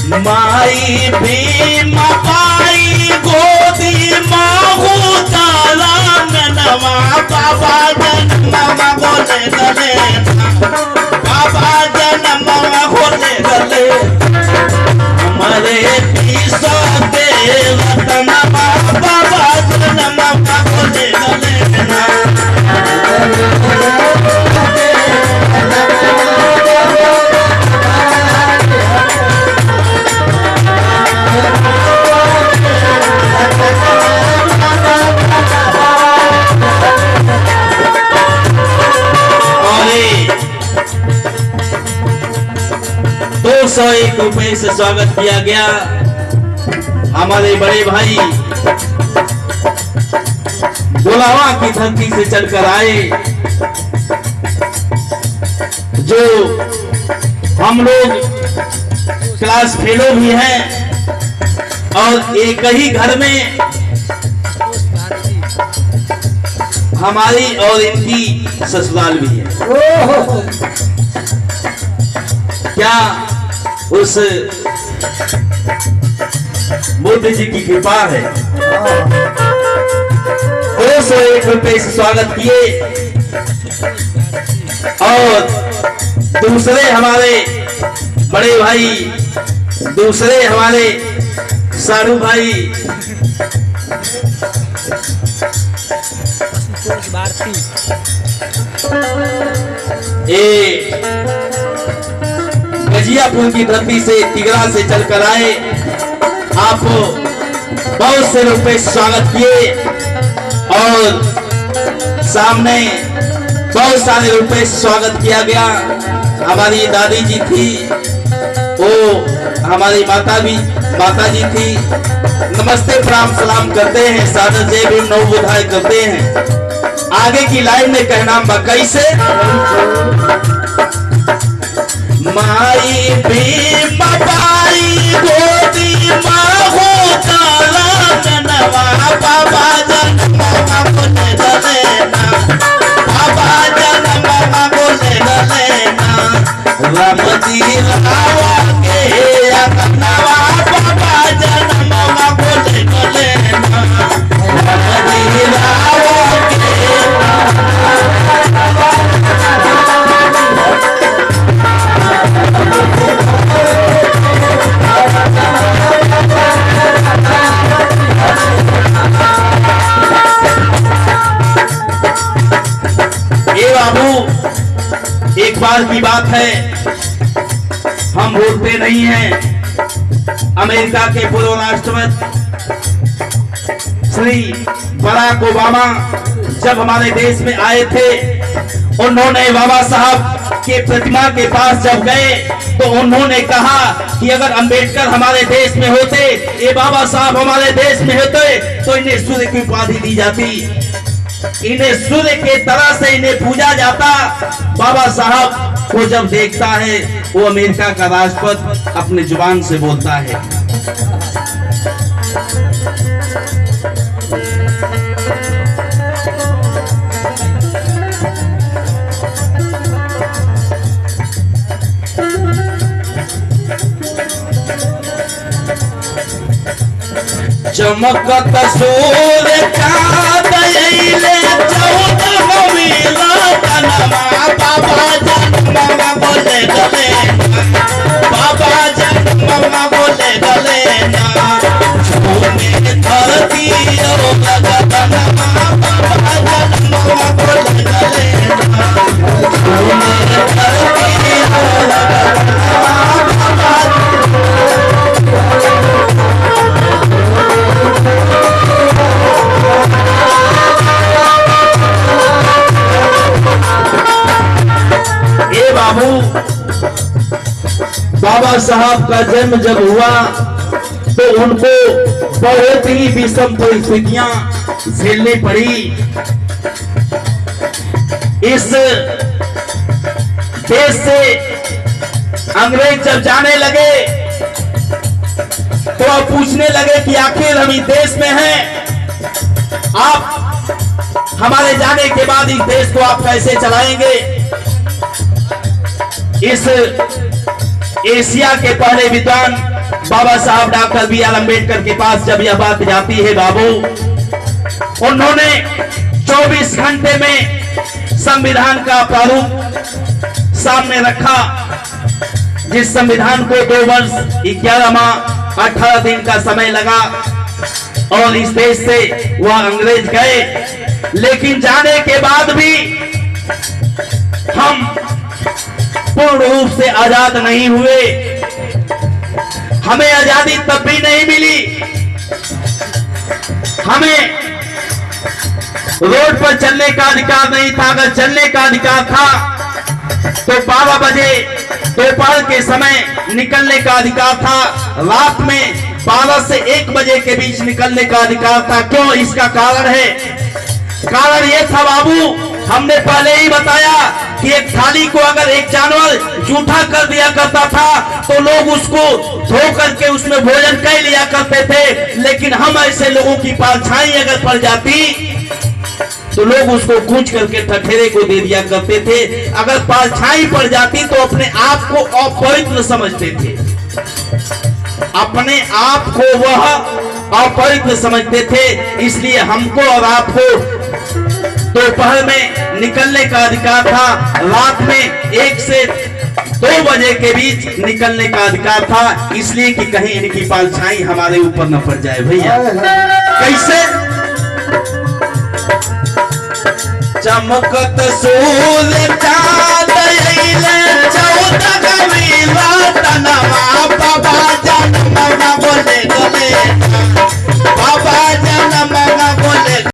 माई भीम पाई गोदी माहू ताला नवा बाबा जन्म बोले गले बाबा जन्म बोले गले हमारे पीसो देवतन बाबा जन्म बोले गले ना ₹201 से स्वागत किया गया। हमारे बड़े भाई बुलावा की धरती से चलकर आए, जो हम लोग क्लास फेलो भी हैं और एक ही घर में हमारी और इनकी ससुराल भी है। क्या उस बुद्ध जी की कृपा है। ₹201 से स्वागत किए और दूसरे हमारे बड़े भाई, दूसरे हमारे सारू भाई गजियापुर की धरती से तिगरा से चलकर आए। आप बहुत से रुपए स्वागत किए और सामने बहुत सारे रुपए स्वागत किया गया। हमारी दादी जी थी, वो हमारी माता जी थी। नमस्ते प्रणाम सलाम करते हैं, सादर जय भीम नव बुधाय करते हैं। आगे की लाइन में कहना कैसे, माई भीम पाई गोदी माहू ताला नवा बाबा जन्म बोले गले ना बाबा जन्म बोले गले ना राम जी रावा के नवा बाबा जन्म बोले गले ना राम जी रावा के एक बार की बात है, हम भूलते नहीं हैं। अमेरिका के पूर्व राष्ट्रपति श्री बराक ओबामा जब हमारे देश में आए थे, उन्होंने बाबा साहब के प्रतिमा के पास जब गए तो उन्होंने कहा कि अगर अंबेडकर हमारे देश में होते, ये बाबा साहब हमारे देश में होते, तो इन्हें सूर्य की उपाधि दी जाती, इन्हें सूर्य के तरह से इन्हें पूजा जाता। बाबा साहब को जब देखता है, वो अमेरिका का राष्ट्रपति अपने जुबान से बोलता है, चमकत सूर्य चाँद अइले 14वीं रातनमा बाबा जन्म बोले गले बाबा जन्म बोले गले ना झूमे धरती ओ गगनमा बाबा जन्म बोले गले ना झूमे धरती ओ गगनमा बाबा साहब का जन्म जब हुआ तो उनको बहुत ही विषम परिस्थितियां झेलनी पड़ी। इस देश से अंग्रेज जब जाने लगे तो अब पूछने लगे कि आखिर हम इस देश में हैं, आप हमारे जाने के बाद इस देश को आप कैसे चलाएंगे। इस एशिया के पहले विद्वान बाबा साहब डॉक्टर बी आर अम्बेडकर के पास जब यह बात जाती है बाबू, उन्होंने 24 घंटे में संविधान का प्रारूप सामने रखा, जिस संविधान को 2 वर्ष 11 माह 18 दिन का समय लगा और इस देश से वह अंग्रेज गए। लेकिन जाने के बाद भी हम पूर्ण रूप से आजाद नहीं हुए। हमें आजादी तब भी नहीं मिली, हमें रोड पर चलने का अधिकार नहीं था। अगर चलने का अधिकार था तो 12 बजे दोपहर के समय निकलने का अधिकार था, रात में 12 से 1 बजे के बीच निकलने का अधिकार था। क्यों? इसका कारण है, कारण यह था बाबू, हमने पहले ही बताया कि एक थाली को अगर एक जानवर जूठा कर दिया करता था तो लोग उसको धो करके उसमें भोजन कर लिया करते थे। लेकिन हम ऐसे लोगों की परछाई अगर पड़ जाती तो लोग उसको कूच करके ठठेरे को दे दिया करते थे। अगर परछाई पड़ जाती तो अपने आप को अपवित्र समझते थे, अपने आप को वह अपवित्र समझते थे। इसलिए हमको और आपको दोपहर में निकलने का अधिकार था, रात में 1 से 2 बजे के बीच निकलने का अधिकार था, इसलिए कि कहीं इनकी परछाई हमारे ऊपर न पड़ जाए। भैया कैसे? चमकत सूर्य चाँद अइले, 14 गवीला तनवा बाबा जन्मवा